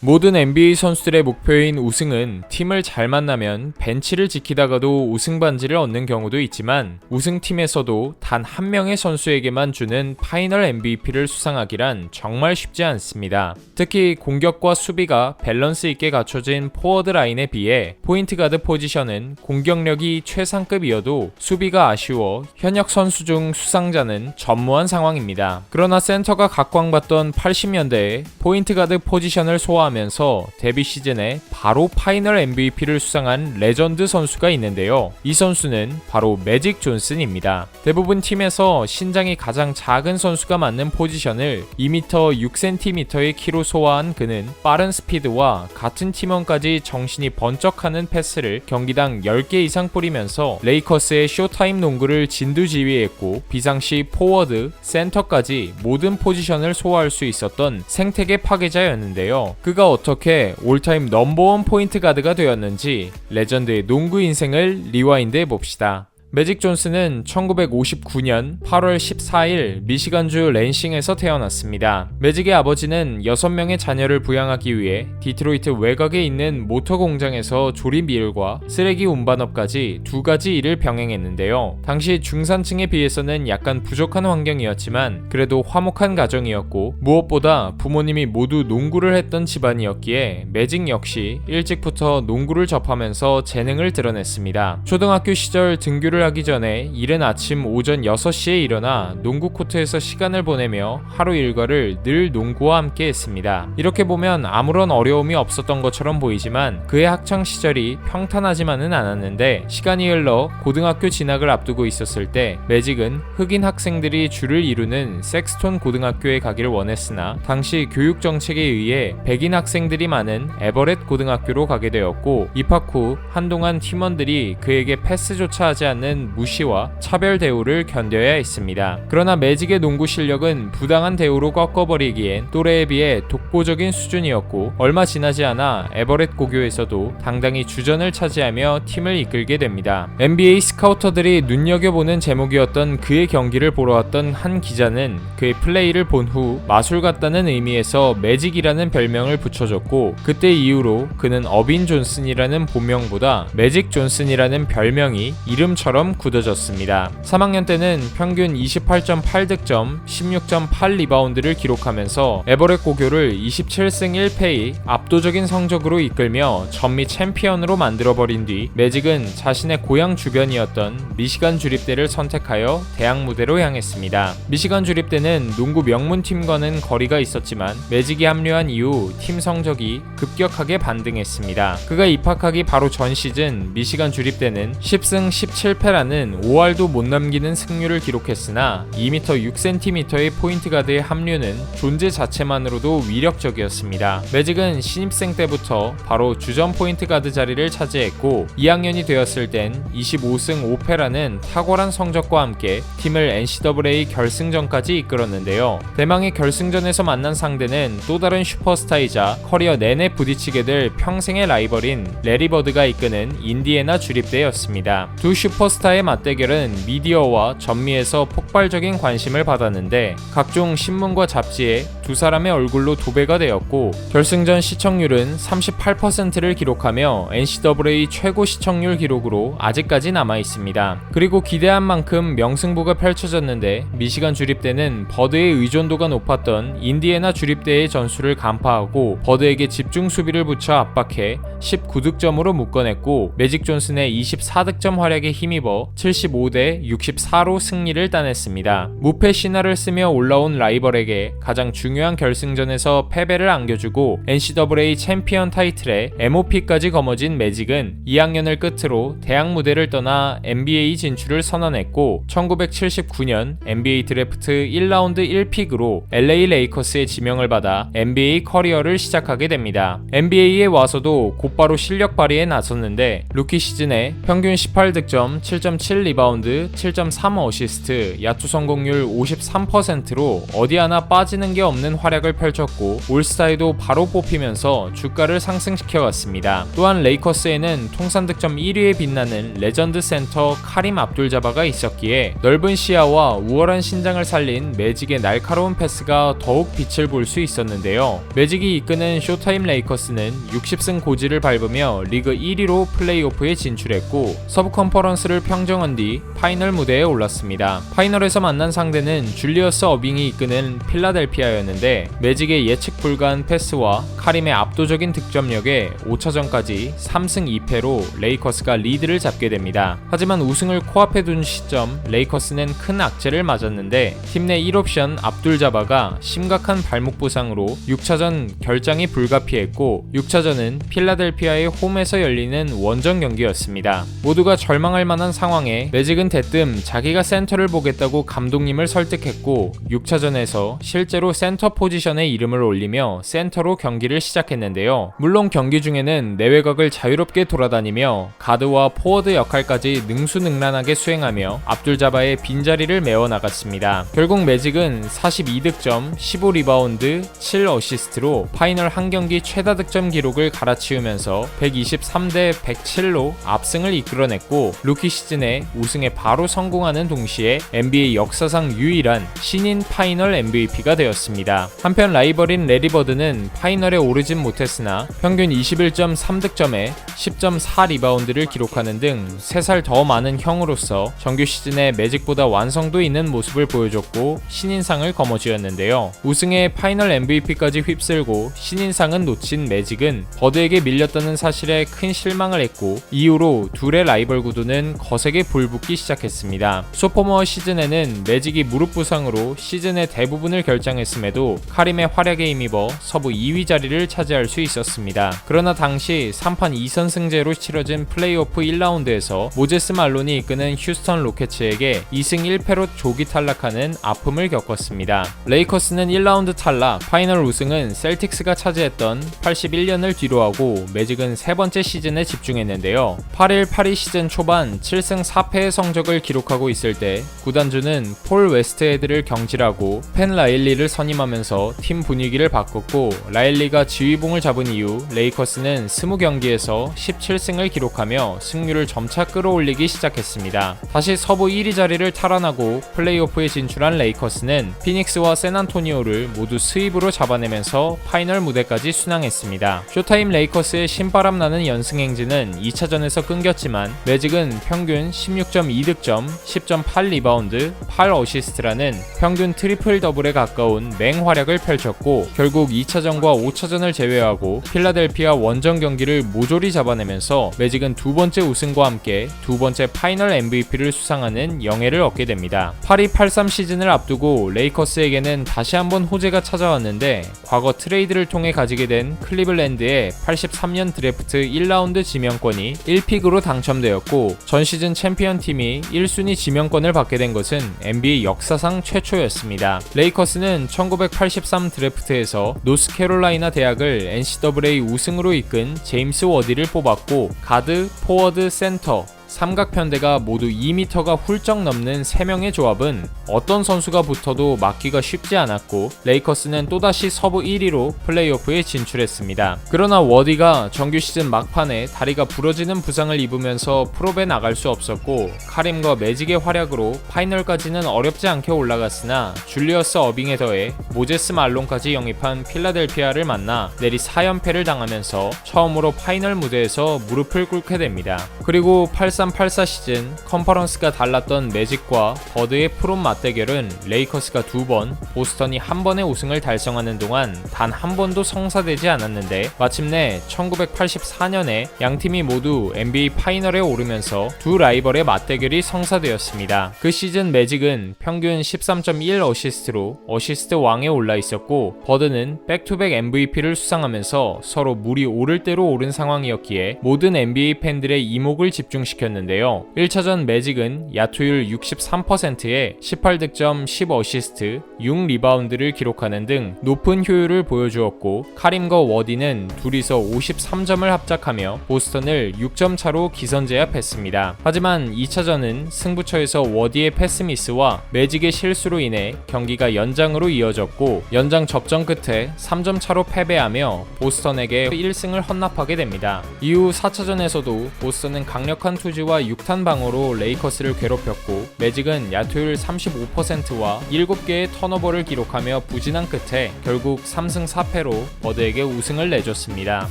모든 NBA 선수들의 목표인 우승은 팀을 잘 만나면 벤치를 지키다가도 우승 반지를 얻는 경우도 있지만 우승팀에서도 단 한 명의 선수에게만 주는 파이널 MVP를 수상하기란 정말 쉽지 않습니다. 특히 공격과 수비가 밸런스 있게 갖춰진 포워드 라인에 비해 포인트 가드 포지션은 공격력이 최상급이어도 수비가 아쉬워 현역 선수 중 수상자는 전무한 상황입니다. 그러나 센터가 각광받던 80년대에 포인트 가드 포지션을 소화하면서 데뷔 시즌에 바로 파이널 MVP를 수상한 레전드 선수가 있는데요. 이 선수는 바로 매직 존슨입니다. 대부분 팀에서 신장이 가장 작은 선수가 맡는 포지션을 2m 6cm의 키로 소화한 그는 빠른 스피드와 같은 팀원까지 정신이 번쩍하는 패스를 경기당 10개 이상 뿌리면서 레이커스의 쇼타임 농구를 진두지휘했고 비상시 포워드, 센터까지 모든 포지션을 소화할 수 있었던 생태계 파괴자였는데요. 그가 어떻게 올타임 넘버원 포인트 가드가 되었는지 레전드의 농구 인생을 리와인드 해봅시다. 매직 존슨은 1959년 8월 14일 미시간주 랜싱에서 태어났습니다. 매직의 아버지는 6명의 자녀를 부양하기 위해 디트로이트 외곽에 있는 모터 공장에서 조립 일과 쓰레기 운반업까지 두 가지 일을 병행했는데요. 당시 중산층에 비해서는 약간 부족한 환경이었지만 그래도 화목한 가정이었고 무엇보다 부모님이 모두 농구를 했던 집안이었기에 매직 역시 일찍부터 농구를 접하면서 재능을 드러냈습니다. 초등학교 시절 등교를 하기 전에 이른 아침 오전 6시에 일어나 농구 코트에서 시간을 보내며 하루 일과를 늘 농구와 함께 했습니다. 이렇게 보면 아무런 어려움이 없었던 것처럼 보이지만 그의 학창 시절이 평탄하지만은 않았는데 시간이 흘러 고등학교 진학을 앞두고 있었을 때 매직은 흑인 학생들이 주를 이루는 섹스톤 고등학교에 가기를 원했으나 당시 교육 정책에 의해 백인 학생들이 많은 에버렛 고등학교로 가게 되었고 입학 후 한동안 팀원들이 그에게 패스조차 하지 않는 무시와 차별 대우를 견뎌야 했습니다. 그러나 매직의 농구 실력은 부당한 대우로 꺾어버리기엔 또래에 비해 독보적인 수준이었고 얼마 지나지 않아 에버렛 고교에서도 당당히 주전을 차지하며 팀을 이끌게 됩니다. NBA 스카우터들이 눈여겨보는 제목이었던 그의 경기를 보러 왔던 한 기자는 그의 플레이를 본 후 마술 같다는 의미에서 매직이라는 별명을 붙여줬고 그때 이후로 그는 어빈 존슨이라는 본명보다 매직 존슨이라는 별명이 이름처럼 굳어졌습니다. 3학년 때는 평균 28.8득점, 16.8 리바운드를 기록하면서 에버렛 고교를 27승 1패의 압도적인 성적으로 이끌며 전미 챔피언으로 만들어버린 뒤 매직은 자신의 고향 주변이었던 미시간 주립대를 선택하여 대학 무대로 향했습니다. 미시간 주립대는 농구 명문팀과는 거리가 있었지만 매직이 합류한 이후 팀 성적이 급격하게 반등했습니다. 그가 입학하기 바로 전 시즌 미시간 주립대는 10승 17패라는 5할도 못 남기는 승률을 기록했으나 2m 6cm의 포인트 가드의 합류는 존재 자체만으로도 위력적이었습니다. 매직은 신입생 때부터 바로 주전 포인트 가드 자리를 차지했고 2학년이 되었을 땐 25승 5패라는 탁월한 성적과 함께 팀을 NCAA 결승전까지 이끌었는데요. 대망의 결승전에서 만난 상대는 또 다른 슈퍼스타이자 커리어 내내 부딪히게 될 평생의 라이벌인 레리 버드가 이끄는 인디애나 주립대였습니다. 두 슈퍼스타의 맞대결은 미디어와 전미에서 폭발적인 관심을 받았는데 각종 신문과 잡지에 두 사람의 얼굴로 도배가 되었고 결승전 시청률은 38%를 기록하며 NCAA 최고 시청률 기록으로 아직까지 남아있습니다. 그리고 기대한 만큼 명승부가 펼쳐졌는데 미시간 주립대는 버드의 의존도가 높았던 인디애나 주립대의 전술을 간파하고 버드에게 집중 수비를 붙여 압박해 19득점으로 묶어냈고 매직 존슨의 24득점 활약에 힘입어 75대 64로 승리를 따냈습니다. 무패 신화를 쓰며 올라온 라이벌에게 가장 중요한 결승전에서 패배를 안겨주고 NCAA 챔피언 타이틀에 MOP까지 거머쥔 매직은 2학년을 끝으로 대학 무대를 떠나 NBA 진출을 선언했고 1979년 NBA 드래프트 1라운드 1픽으로 LA 레이커스의 지명을 받아 NBA 커리어를 시작하게 됩니다. NBA에 와서도 곧바로 실력 발휘에 나섰는데 루키 시즌에 평균 18득점, 7.7 리바운드, 7.3 어시스트, 야투 성공률 53%로 어디 하나 빠지는 게 없는 없는 활약을 펼쳤고 올스타에도 바로 뽑히면서 주가를 상승시켜갔습니다. 또한 레이커스에는 통산 득점 1위에 빛나는 레전드 센터 카림 압둘자바가 있었기에 넓은 시야와 우월한 신장을 살린 매직의 날카로운 패스가 더욱 빛을 볼 수 있었는데요. 매직이 이끄는 쇼타임 레이커스는 60승 고지를 밟으며 리그 1위로 플레이오프에 진출했고 서부 컨퍼런스를 평정한 뒤 파이널 무대에 올랐습니다. 파이널에서 만난 상대는 줄리어스 어빙이 이끄는 필라델피아였는데 매직의 예측 불가한 패스와 카림의 압도적인 득점력에 5차전까지 3승 2패로 레이커스가 리드를 잡게 됩니다. 하지만 우승을 코앞에 둔 시점 레이커스는 큰 악재를 맞았는데 팀 내 1옵션 압둘자바가 심각한 발목 부상으로 6차전 결장이 불가피했고 6차전은 필라델피아의 홈에서 열리는 원정 경기였습니다. 모두가 절망할 만한 상황에 매직은 대뜸 자기가 센터를 보겠다고 감독님을 설득했고 6차전에서 실제로 센터 포지션에 이름을 올리며 센터로 경기를 시작했는데요. 물론 경기 중에는 내외곽을 자유롭게 돌아다니며 가드와 포워드 역할까지 능수능란하게 수행하며 압둘자바의 빈자리를 메워나갔습니다. 결국 매직은 42득점, 15리바운드, 7어시스트로 파이널 한 경기 최다 득점 기록을 갈아치우면서 123대 107로 압승을 이끌어냈고 루키 시즌에 우승에 바로 성공하는 동시에 NBA 역사상 유일한 신인 파이널 MVP가 되었습니다. 한편 라이벌인 레리 버드는 파이널에 오르진 못했으나 평균 21.3득점에 10.4리바운드를 기록하는 등 3살 더 많은 형으로서 정규 시즌에 매직보다 완성도 있는 모습을 보여줬고 신인상을 거머쥐었는데요. 우승에 파이널 MVP까지 휩쓸고 신인상은 놓친 매직은 버드에게 밀렸다는 사실에 큰 실망을 했고 이후로 둘의 라이벌 구도는 거세게 불붙기 시작했습니다. 소포머 시즌에는 매직이 무릎 부상으로 시즌의 대부분을 결장했음에도 카림의 활약에 힘입어 서부 2위 자리를 차지할 수 있었습니다. 그러나 당시 3판 2선 승제로 치러진 플레이오프 1라운드에서 모제스 말론이 이끄는 휴스턴 로켓츠에게 2승 1패로 조기 탈락하는 아픔을 겪었습니다. 레이커스는 1라운드 탈락, 파이널 우승은 셀틱스가 차지했던 81년을 뒤로하고 매직은 세 번째 시즌에 집중했는데요. 8일 시즌 초반 7승 4패의 성적을 기록하고 있을 때 구단주는 폴 웨스트헤드를 경질하고 펜 라일리를 선임하면서 팀 분위기를 바꿨고 라일리가 지휘봉을 잡은 이후 레이커스는 20경기에서 17승을 기록하며 승률을 점차 끌어올리기 시작했습니다. 다시 서부 1위 자리를 탈환하고 플레이오프에 진출한 레이커스는 피닉스와 샌안토니오를 모두 스윕으로 잡아내면서 파이널 무대까지 순항했습니다. 쇼타임 레이커스의 신바람 나는 연승 행진은 2차전에서 끊겼지만 매직은 평균 16.2득점, 10.8리바운드, 8어시스트라는 평균 트리플 더블에 가까운 맹활약을 펼쳤고 결국 2차전과 5차전을 제외하고 필라델피아 원정 경기를 모조리 잡아내면서 매직은 두 번째 우승과 함께 두 번째 파이널 MVP를 수상하는 영예를 얻게 됩니다. 82-83 시즌을 앞두고 레이커스에게는 다시 한번 호재가 찾아왔는데 과거 트레이드를 통해 가지게 된 클리블랜드의 83년 드래프트 1라운드 지명권이 1픽으로 당첨되었고 전 시즌 챔피언 팀이 1순위 지명권을 받게 된 것은 NBA 역사상 최초였습니다. 레이커스는 1983 드래프트에서 노스캐롤라이나 대학을 NCAA 우승으로 이끈 제임스 워디를 뽑았고 가드, 포워드, 센터 삼각편대가 모두 2m가 훌쩍 넘는 3명의 조합은 어떤 선수가 붙어도 막기가 쉽지 않았고 레이커스는 또다시 서부 1위로 플레이오프에 진출했습니다. 그러나 워디가 정규 시즌 막판에 다리가 부러지는 부상을 입으면서 프로에 나갈 수 없었고 카림과 매직의 활약으로 파이널까지는 어렵지 않게 올라갔으나 줄리어스 어빙에 더해 모제스 말론까지 영입한 필라델피아를 만나 내리 4연패를 당하면서 처음으로 파이널 무대에서 무릎을 꿇게 됩니다. 그리고 83-84 시즌 컨퍼런스가 달랐던 매직과 버드의 프롬 맞대결은 레이커스가 2번, 보스턴이 1번의 우승을 달성하는 동안 단 한 번도 성사되지 않았는데 마침내 1984년에 양팀이 모두 NBA 파이널에 오르면서 두 라이벌의 맞대결이 성사되었습니다. 그 시즌 매직은 평균 13.1 어시스트로 어시스트 왕에 올라 있었고 버드는 백투백 MVP를 수상하면서 서로 물이 오를 대로 오른 상황이었기에 모든 NBA 팬들의 이목을 집중시켰는데 선수였는데요. 1차전 매직은 야투율 63%에 18득점 10어시스트 6리바운드를 기록하는 등 높은 효율을 보여주었고, 카림과 워디는 둘이서 53점을 합작하며 보스턴을 6점 차로 기선제압했습니다. 하지만 2차전은 승부처에서 워디의 패스미스와 매직의 실수로 인해 경기가 연장으로 이어졌고, 연장 접전 끝에 3점 차로 패배하며 보스턴에게 1승을 헌납하게 됩니다. 이후 4차전에서도 보스턴은 강력한 투지와 6탄 방어로 레이커스를 괴롭혔고, 매직은 야투율 35%와 7개의 턴오버를 기록하며 부진한 끝에 결국 3승 4패로 버드에게 우승을 내줬습니다.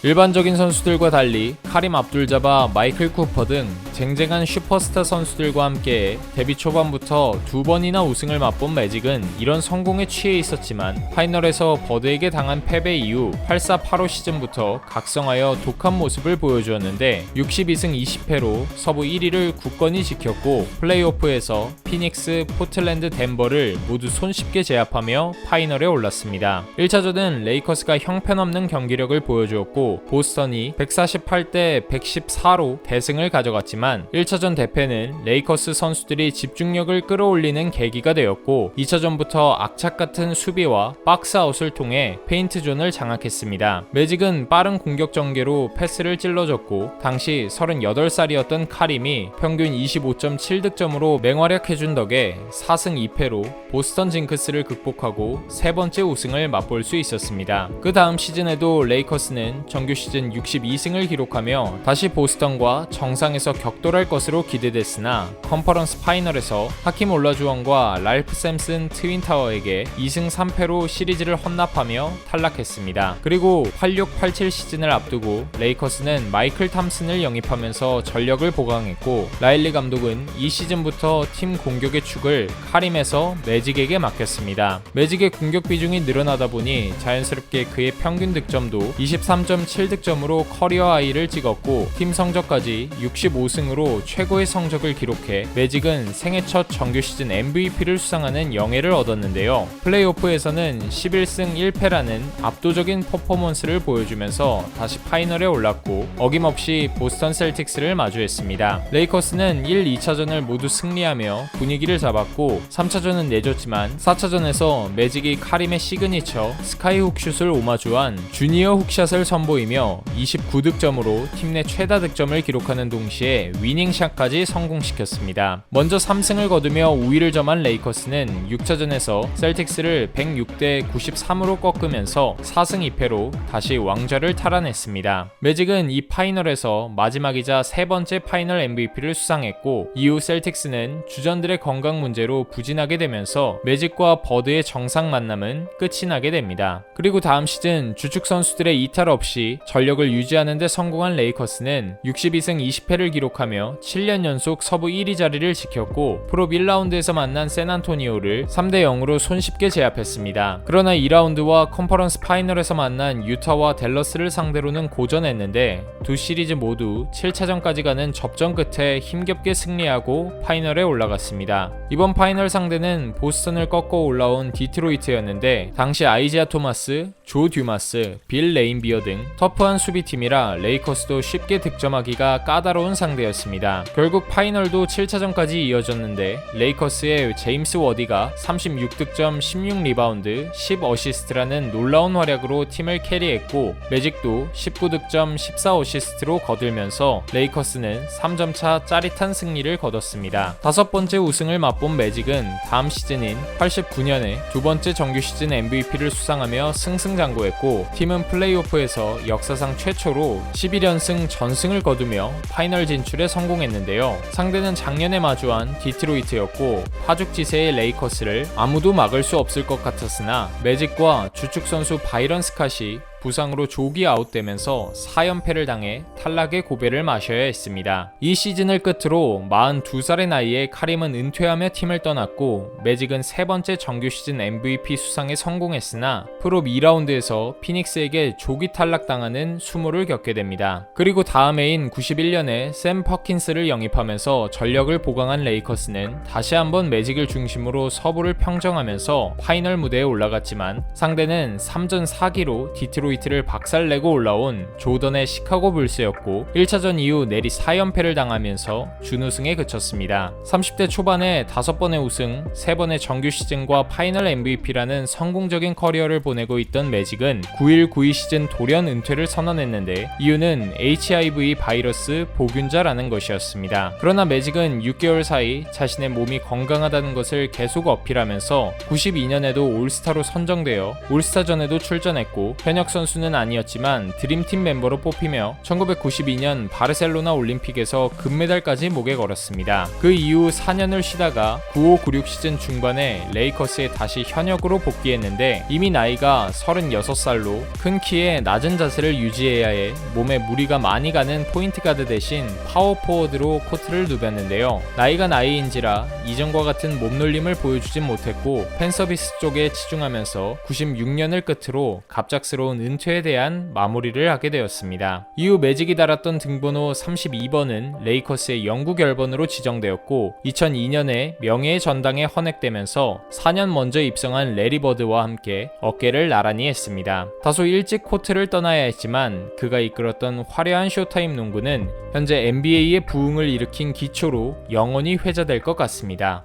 일반적인 선수들과 달리 카림 압둘자바, 마이클 쿠퍼 등 쟁쟁한 슈퍼스타 선수들과 함께 데뷔 초반부터 2번이나 우승을 맛본 매직은 이런 성공에 취해 있었지만, 파이널에서 버드에게 당한 패배 이후 84-85 시즌부터 각성하여 독한 모습을 보여주었는데 62승 20패로 서부 1위를 굳건히 지켰고, 플레이오프에서 피닉스, 포틀랜드, 덴버를 모두 손쉽게 제압하며 파이널에 올랐습니다. 1차전은 레이커스가 형편없는 경기력을 보여주었고, 보스턴이 148대 114로 대승을 가져갔지만 1차전 대패는 레이커스 선수들이 집중력을 끌어올리는 계기가 되었고, 2차전부터 악착같은 수비와 박스아웃을 통해 페인트존을 장악했습니다. 매직은 빠른 공격 전개로 패스를 찔러줬고, 당시 38살이었던 카림이 평균 25.7득점으로 맹활약해준 덕에 4승 2패로 보스턴 징크스를 극복하고 세 번째 우승을 맛볼 수 있었습니다. 그 다음 시즌에도 레이커스는 정규 시즌 62승을 기록하며 다시 보스턴과 정상에서 격돌할 것으로 기대됐으나, 컨퍼런스 파이널에서 하킴 올라주원과 랄프 샘슨 트윈타워에게 2승 3패로 시리즈를 헌납하며 탈락했습니다. 그리고 86-87 시즌을 앞두고 레이커스는 마이클 탐슨을 영입하면서 전력을 보강했고, 라일리 감독은 이 시즌부터 팀 공격의 축을 카림에서 매직에게 맡겼습니다. 매직의 공격 비중이 늘어나다 보니 자연스럽게 그의 평균 득점도 23.7득점으로 커리어 하이를 찍었고, 팀 성적까지 65승으로 최고의 성적을 기록해 매직은 생애 첫 정규 시즌 MVP를 수상하는 영예를 얻었는데요. 플레이오프에서는 11승 1패라는 압도적인 퍼포먼스를 보여주면서 다시 파이널에 올랐고, 어김없이 보스턴 셀틱스를 마주했습니다. 레이커스는 1, 2차전을 모두 승리하며 분위기를 잡았고, 3차전은 내줬지만 4차전에서 매직이 카림의 시그니처 스카이 훅슛을 오마주한 주니어 훅샷을 선보이며 29득점으로 팀 내 최다 득점을 기록하는 동시에 위닝샷까지 성공시켰습니다. 먼저 3승을 거두며 우위를 점한 레이커스는 6차전에서 셀틱스를 106대 93으로 꺾으면서 4승 2패로 다시 왕좌를 탈환했습니다. 매직은 이 파이널에서 마지막이자 세 번째 파이널 MVP를 수상했고, 이후 셀틱스는 주전들의 건강 문제로 부진하게 되면서 매직과 버드의 정상 만남은 끝이 나게 됩니다. 그리고 다음 시즌 주축 선수들의 이탈 없이 전력을 유지하는 데 성공한 레이커스는 62승 20패를 기록하며 7년 연속 서부 1위 자리를 지켰고, 프로 1라운드에서 만난 샌안토니오를 3대 0으로 손쉽게 제압했습니다. 그러나 2라운드와 컨퍼런스 파이널에서 만난 유타와 댈러스를 상대로는 고전했는데, 두 시리즈 모두 7차전까지 가는 접전 끝에 힘겹게 승리하고 파이널에 올라갔습니다. 이번 파이널 상대는 보스턴을 꺾어 올라온 디트로이트였는데, 당시 아이지아 토마스, 조 듀마스, 빌 레인비어 등 터프한 수비팀이라 레이커스도 쉽게 득점하기가 까다로운 상대였습니다. 결국 파이널도 7차전까지 이어졌는데, 레이커스의 제임스 워디가 36득점 16리바운드 10어시스트라는 놀라운 활약으로 팀을 캐리했고, 매직도 19득점 14어시스트로 거들면서 레이커스는 3점차 짜릿한 승리를 거뒀습니다. 다섯 번째 우승을 맛본 매직은 다음 시즌인 89년에 두 번째 정규 시즌 MVP를 수상하며 승승장구했고, 팀은 플레이오프에서 역사상 최초로 11연승 전승을 거두며 파이널 진출에 성공했는데요. 상대는 작년에 마주한 디트로이트였고, 파죽지세의 레이커스를 아무도 막을 수 없을 것 같았으나 매직과 주축 선수 바이런 스캇이 부상으로 조기 아웃되면서 4연패를 당해 탈락의 고배를 마셔야 했습니다. 이 시즌을 끝으로 42살의 나이에 카림은 은퇴하며 팀을 떠났고, 매직은 세 번째 정규 시즌 MVP 수상에 성공했으나 프로 2라운드에서 피닉스에게 조기 탈락당하는 수모를 겪게 됩니다. 그리고 다음 해인 91년에 샘 퍼킨스를 영입하면서 전력을 보강한 레이커스는 다시 한번 매직을 중심으로 서부를 평정하면서 파이널 무대에 올라갔지만, 상대는 3전 4기로 디트로이트 디트로이트를 박살내고 올라온 조던의 시카고 불스였고 1차전 이후 내리 4연패를 당하면서 준우승에 그쳤습니다. 30대 초반에 5번의 우승, 3번의 정규 시즌과 파이널 MVP라는 성공적인 커리어를 보내고 있던 매직은 91-92 시즌 돌연 은퇴를 선언했는데 이유는 HIV 바이러스 보균자라는 것이었습니다. 그러나 매직은 6개월 사이 자신의 몸이 건강하다는 것을 계속 어필하면서 92년에도 올스타로 선정되어 올스타전에도 출전했고 현역 선수는 아니었지만 드림팀 멤버로 뽑히며 1992년 바르셀로나 올림픽에서 금메달까지 목에 걸었습니다. 그 이후 4년을 쉬다가 95-96 시즌 중반에 레이커스에 다시 현역으로 복귀했는데 이미 나이가 36살로 큰 키에 낮은 자세를 유지해야 해 몸에 무리가 많이 가는 포인트 가드 대신 파워포워드로 코트를 누볐는데요. 나이가 나이인지라 이전과 같은 몸놀림을 보여주진 못했고 팬서비스 쪽에 치중하면서 96년을 끝으로 갑작스러운 은퇴에 대한 마무리를 하게 되었습니다. 이후 매직이 달았던 등번호 32번은 레이커스의 영구 결번으로 지정되었고 2002년에 명예의 전당에 헌액되면서 4년 먼저 입성한 레리 버드와 함께 어깨를 나란히 했습니다. 다소 일찍 코트를 떠나야 했지만 그가 이끌었던 화려한 쇼타임 농구는 현재 NBA의 부흥을 일으킨 기초로 영원히 회자될 것 같습니다.